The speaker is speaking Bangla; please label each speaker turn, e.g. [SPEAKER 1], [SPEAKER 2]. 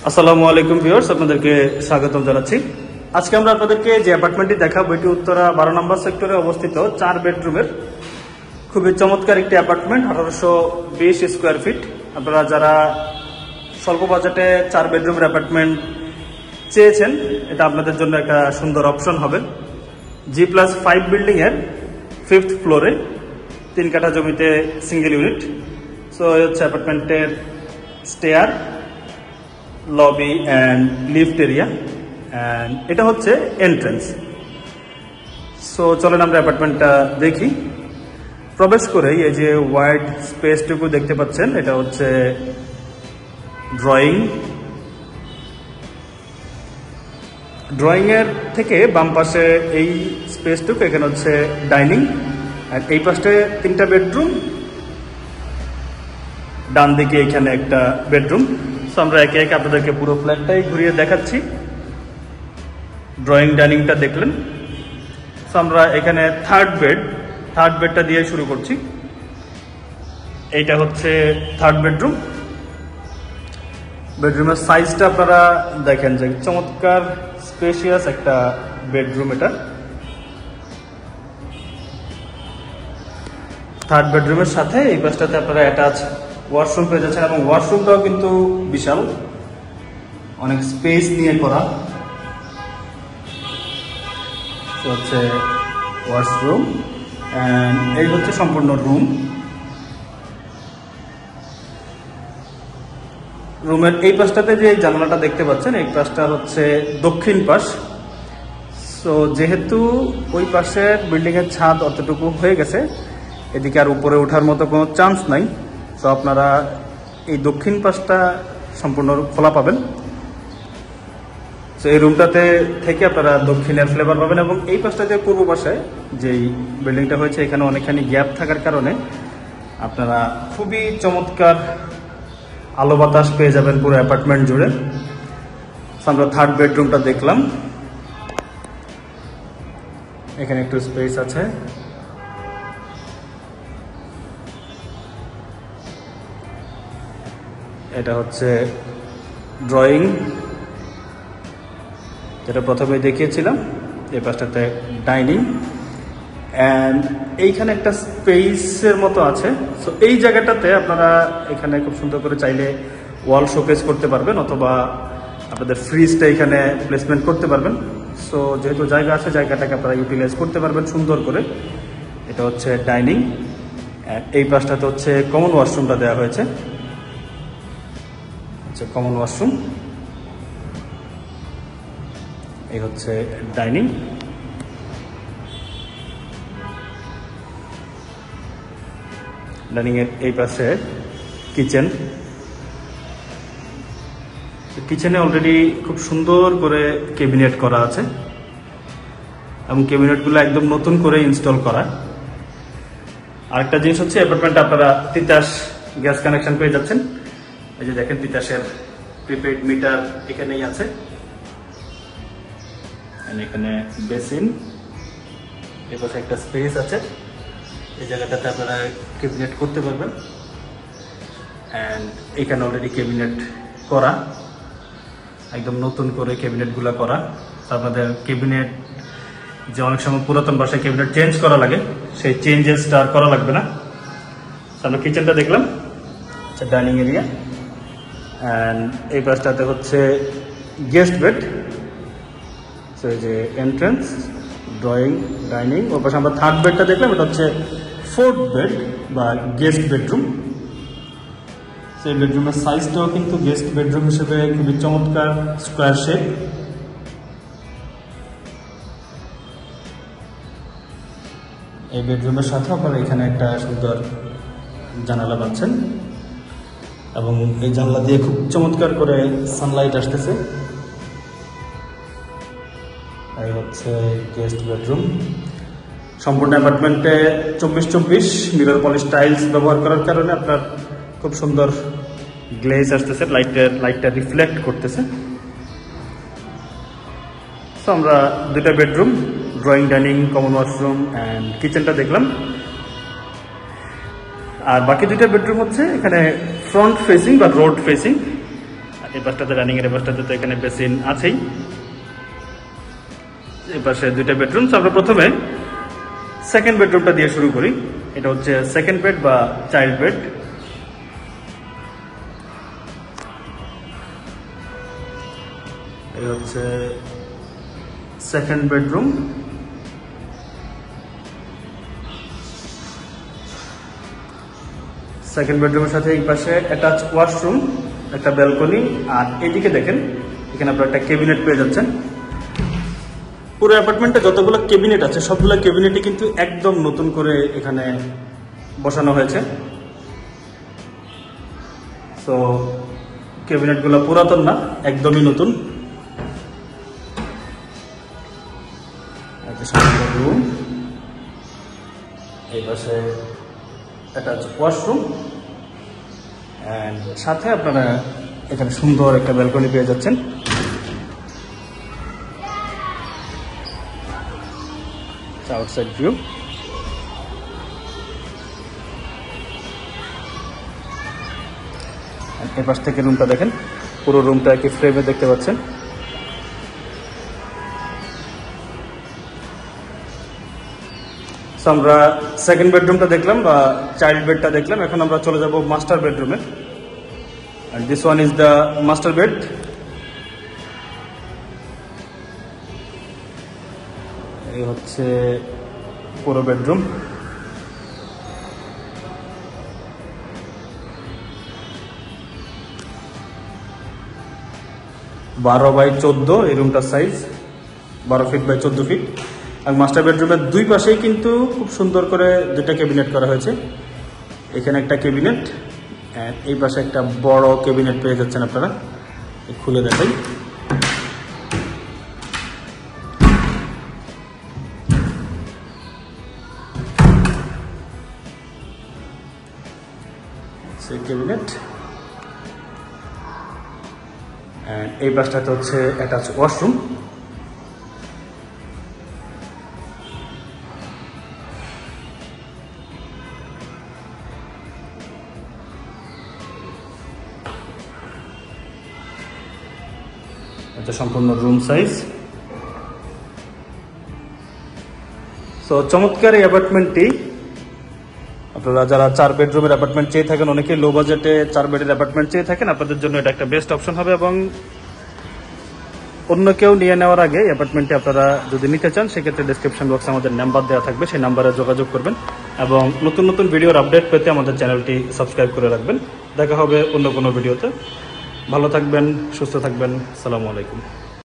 [SPEAKER 1] আসসালামু আলাইকুম ভিউয়ার্স, আপনাদেরকে স্বাগতম জানাচ্ছি। আজকে আমরা আপনাদেরকে যে অ্যাপার্টমেন্টটি দেখাবো এটি উত্তরা 12 নম্বর সেক্টরে অবস্থিত 4 বেডরুমের খুবই চমৎকার একটি অ্যাপার্টমেন্ট, 1820 স্কোয়ার ফিট। আপনারা যারা স্বল্প বাজেটে 4 বেডরুমের অ্যাপার্টমেন্ট চেয়েছেন, এটা আপনাদের জন্য একটা সুন্দর অপশন হবে। G+5 বিল্ডিং এর 5th ফ্লোরে 3 কাঠা জমিতে সিঙ্গেল ইউনিট। সো এই হচ্ছে অ্যাপার্টমেন্টের stair, lobby and lift area, and এটা হচ্ছে এন্ট্রেন্স। সো চলেন আমরা অ্যাপার্টমেন্টটা দেখি। প্রবেশ করে এই যে ওয়াইড স্পেসটুকু দেখতে পাচ্ছেন, এটা হচ্ছে ড্রয়িং এর থেকে বাম পাশে এই স্পেসটুকু, এখানে হচ্ছে ডাইনিং, আর এই পাশে 3টা বেডরুম, ডান দিকে এখানে একটা বেডরুম। সো আমরা একে একে আপনাদেরকে পুরো ফ্ল্যাটটাই ঘুরিয়ে দেখাচ্ছি। ড্রয়িং ডাইনিংটা দেখলেন। সো আমরা এখানে থার্ড বেডটা দিয়ে শুরু করছি। এইটা হচ্ছে থার্ড বেডরুম। বেডরুমের সাইজটা আপনারা দেখেন যে চমৎকার স্পেশিয়াস একটা বেডরুম। এটা থার্ড বেডরুমের সাথে এই পাশটাতে আপনারা অ্যাটাচ ওয়াশরুম পেয়ে যাচ্ছেন, এবং ওয়াশরুমটাও কিন্তু বিশাল, অনেক স্পেস নিয়ে করা। হচ্ছে ওয়াশরুম, অ্যান্ড এই হচ্ছে সম্পূর্ণ রুম। রুমের এই পাশটাতে যে জানালাটা দেখতে পাচ্ছেন, এই পাশটা হচ্ছে দক্ষিণ পাশ। সো যেহেতু ওই পাশের বিল্ডিংয়ের ছাদ অতটুকু হয়ে গেছে, এদিকে আর উপরে ওঠার মতো কোনো চান্স নাই। তো আপনারা এই দক্ষিণ পাশটা সম্পূর্ণ খোলা পাবেন। তো এই রুমটাতে থেকে আপনারা দক্ষিণের ফ্লেভার পাবেন, এবং এই পাশটাতে পূর্ব পাশে যেই বিল্ডিংটা হয়েছে, এখানে অনেকখানি গ্যাপ থাকার কারণে আপনারা খুবই চমৎকার আলো বাতাস পেয়ে যাবেন পুরো অ্যাপার্টমেন্ট জুড়ে। আমরা থার্ড বেডরুমটা দেখলাম। এখানে একটু স্পেস আছে। এটা হচ্ছে ড্রয়িং, যেটা প্রথমে দেখিয়েছিলাম। এই পাশটাতে ডাইনিং, অ্যান্ড এইখানে একটা স্পেসের মতো আছে। সো এই জায়গাটাতে আপনারা এখানে খুব সুন্দর করে চাইলে ওয়াল শোকেস করতে পারবেন, অথবা আপনাদের ফ্রিজটা এখানে প্লেসমেন্ট করতে পারবেন। সো যেহেতু জায়গা আছে, জায়গাটাকে আপনারা ইউটিলাইজ করতে পারবেন সুন্দর করে। এটা হচ্ছে ডাইনিং, এই পাশটাতে হচ্ছে কমন ওয়াশরুমটা দেওয়া হয়েছে। কমন ওয়াশরুম, এই হচ্ছে ডাইনিং। ডাইনিং এর এই পাশে কিচেন। কিচেনে অলরেডি খুব সুন্দর করে ক্যাবিনেট করা আছে, এবং ক্যাবিনেটগুলো একদম নতুন করে ইনস্টল করা। আরেকটা জিনিস হচ্ছে, অ্যাপার্টমেন্টে আপনারা তিতাস গ্যাস কানেকশন পেয়ে যাচ্ছেন। এই যে দেখেন, তিতাসের প্রিপেড মিটার এখানেই আছে। এখানে বেসিন, এর পাশে একটা স্পেস আছে। এই জায়গাটাতে আপনারা ক্যাবিনেট করতে পারবেন, অ্যান্ড এখানে অলরেডি ক্যাবিনেট করা, একদম নতুন করে ক্যাবিনেটগুলো করা। আপনাদের ক্যাবিনেট যে অনেক সময় পুরাতন বাসায় ক্যাবিনেট চেঞ্জ করা লাগে, সেই চেঞ্জেসটা আর করা লাগবে না। আমরা কিচেনটা দেখলাম, ডাইনিং এরিয়া, অ্যান্ড এই পাশটাতে হচ্ছে গেস্ট বেড। সো এই যে এন্ট্রেন্স, ড্রয়িং, ডাইনিং। ওর পাশে আমরা থার্ড বেডটা দেখলাম, এটা হচ্ছে ফোর্থ বেড বা গেস্ট বেডরুম। সেই বেডরুমের সাইজটাও কিন্তু গেস্ট বেডরুম হিসেবে খুবই চমৎকার, স্কোয়ার শেপ। এই বেডরুমের সাথে আপনারা এখানে একটা সুন্দর জানালা পাচ্ছেন, এবং এই জানলা দিয়ে খুব চমৎকার করে সানলাইট আসতেছে। এই হচ্ছে গেস্ট বেডরুম। সম্পূর্ণ অ্যাপার্টমেন্টে 24-24 মিরর পলিশ টাইলস ব্যবহার করার কারণে আপনার খুব সুন্দর গ্লেজ আসতেছে, লাইটটা রিফ্লেক্ট করতেছে। তো আমরা 2টা bedroom, drawing, dining, common washroom and কিচেনটা দেখলাম। আর বাকি 2টা বেডরুম হচ্ছে এখানে ফ্রন্ট ফেসিং বা রোড ফেসিং। এই পাশটাতে রানিং এর পাশটাতে তো এখানে বেসিন আছেই। এই পাশে দুইটা বেডরুম। আমরা প্রথমে সেকেন্ড বেডরুমটা দিয়ে শুরু করি। এটা হচ্ছে সেকেন্ড বেড বা চাইল্ড বেড। এই হচ্ছে সেকেন্ড বেডরুম। সেকেন্ড বেডরুমের সাথে এই পাশে অ্যাটাচ ওয়াশরুম, একটা ব্যালকনি, আর এদিকে দেখেন এখানে আপনারা একটা ক্যাবিনেট পেয়ে যাচ্ছেন। পুরো অ্যাপার্টমেন্টে যতগুলো ক্যাবিনেট আছে সবগুলো ক্যাবিনেটই কিন্তু একদম নতুন করে এখানে বসানো হয়েছে। সো ক্যাবিনেটগুলো পুরাতন না, একদমই নতুন। রুম, এই পাশে অ্যাটাচ ওয়াশরুম, অ্যান্ড সাথে আপনারা এখানে সুন্দর একটা ব্যালকনি পেয়ে যাচ্ছেন। Outside view. এই পাশ থেকে রুমটা দেখেন, পুরো রুমটা একই ফ্রেমে দেখতে পাচ্ছেন। আমরা সেকেন্ড বেডরুমটা দেখলাম বা চাইল্ড বেডটা দেখলাম। এখন আমরা চলে যাব মাস্টার বেডরুমে। and this one is the master bed. এই হচ্ছে পুরো বেডরুম। বারো বাই 14 এই রুমটার সাইজ, 12 ফিট বাই 14 ফিট। আর মাস্টার বেডরুমের দুই পাশেই কিন্তু খুব সুন্দর করে দুইটা ক্যাবিনেট করা হয়েছে। এখানে একটা ক্যাবিনেট, এই পাশে একটা বড় ক্যাবিনেট পেয়ে যাচ্ছেন আপনারা। খুলে দেখাই। সেই ক্যাবিনেট, এই পাশটাতে হচ্ছে অ্যাটাচ ওয়াশরুম। এটা সম্পূর্ণ রুম সাইজ। সো চমৎকার এই অ্যাপার্টমেন্টটি আপনারা যারা 4 বেডরুমের অ্যাপার্টমেন্ট চেয়ে থাকেন, অনেকে লো বাজেটে 4 বেডের অ্যাপার্টমেন্ট চেয়ে থাকেন, আপনাদের জন্য এটা একটা বেস্ট অপশন হবে। এবং অন্য কেউ নিয়ে নেওয়ার আগে অ্যাপার্টমেন্টটি আপনারা যদি নিতে চান সেক্ষেত্রে ডেসক্রিপশন বক্সে আমাদের নাম্বার দেওয়া থাকবে, সেই নাম্বারে যোগাযোগ করবেন এবং নতুন নতুন ভিডিওর আপডেট পেতে আমাদের চ্যানেলটি সাবস্ক্রাইব করে রাখবেন। দেখা হবে অন্য কোনো ভিডিওতে। ভালো থাকবেন, সুস্থ থাকবেন। আসসালামু আলাইকুম।